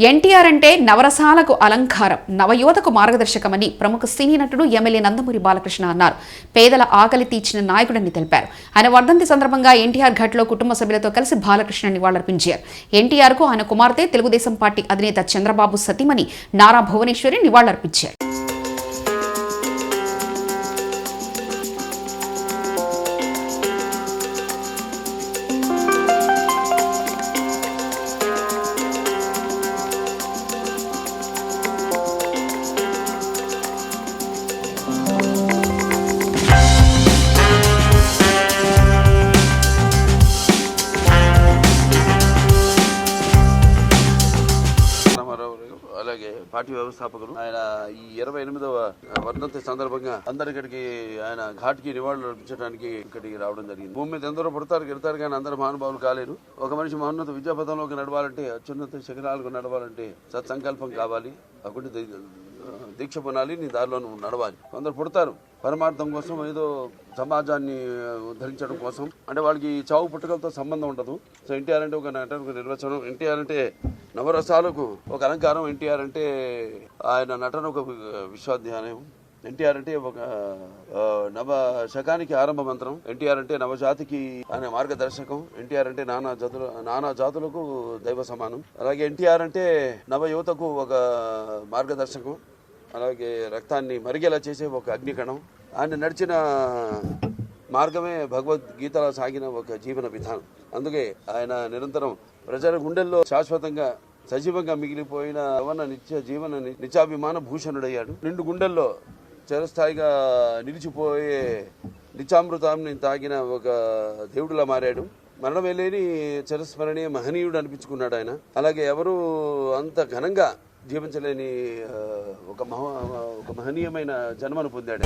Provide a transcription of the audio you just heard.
ఎన్టీఆర్ అంటే నవరసాలకు అలంకారం, నవయువతకు మార్గదర్శకమని ప్రముఖ సినీ నటుడు ఎమ్మెల్యే నందమూరి బాలకృష్ణ అన్నారు. పేదల ఆకలి తీర్చిన నాయకుడని తెలిపారు. ఆయన వర్ధంతి సందర్భంగా ఎన్టీఆర్ ఘట్లో కుటుంబ సభ్యులతో కలిసి బాలకృష్ణ నివాళులర్పించారు. ఎన్టీఆర్ కు ఆయన కుమార్తె తెలుగుదేశం పార్టీ అధినేత చంద్రబాబు సతీమణి నారా భువనేశ్వరి నివాళులర్పించారు. అలాగే పార్టీ వ్యవస్థాపకులు ఆయన ఈ 28వ వర్ధంతి సందర్భంగా అందరికడికి ఆయన ఘాట్కి నివాళులు అర్పించడానికి ఇక్కడికి రావడం జరిగింది. భూమి మీద ఎందరో పుడతారు గెడతారు కానీ అందరూ మహానుభావులు కాలేరు. ఒక మనిషి మహోన్నత విద్యాపథంలోకి నడవాలంటే, అత్యున్నత శిఖరాలకు నడవాలంటే సత్సంకల్పం కావాలి, అక్కడ దీక్ష పొనాలి, నీ దారిలో నువ్వు నడవాలి. కొందరు పుడతారు పరమార్థం కోసం, ఏదో సమాజాన్ని ఉద్ధరించడం కోసం, అంటే వాళ్ళకి చావు పుట్టుకలతో సంబంధం ఉండదు. సో ఎన్టీఆర్ అంటే ఒక నటనకు నిర్వచనం, ఎన్టీఆర్ అంటే నవరసాలకు ఒక అలంకారం, ఎన్టీఆర్ అంటే ఆయన నటన ఒక విశ్వాధ్యానం, ఎన్టీఆర్ అంటే ఒక నవ శకానికి ఆరంభ మంత్రం, ఎన్టీఆర్ అంటే నవజాతికి ఆయన మార్గదర్శకం, ఎన్టీఆర్ అంటే నానా జాతులకు దైవ సమానం. అలాగే ఎన్టీఆర్ అంటే నవ యువతకు ఒక మార్గదర్శకం, అలాగే రక్తాన్ని మరిగేలా చేసే ఒక అగ్నికణం. ఆయన నడిచిన మార్గమే భగవద్గీతలో సాగిన ఒక జీవన విధానం. అందుకే ఆయన నిరంతరం ప్రజల గుండెల్లో శాశ్వతంగా సజీవంగా మిగిలిపోయిన నిత్యాభిమాన భూషణుడయ్యాడు. నిండు గుండెల్లో చిరస్థాయిగా నిలిచిపోయే నిత్యామృతాన్ని తాగిన ఒక దేవుడిలా మారాడు. మరణమే లేని చిరస్మరణీయ మహనీయుడు అనిపించుకున్నాడు ఆయన. అలాగే ఎవరు అంత ఘనంగా జీవించలేని ఒక మహనీయమైన జన్మను పొందాడు.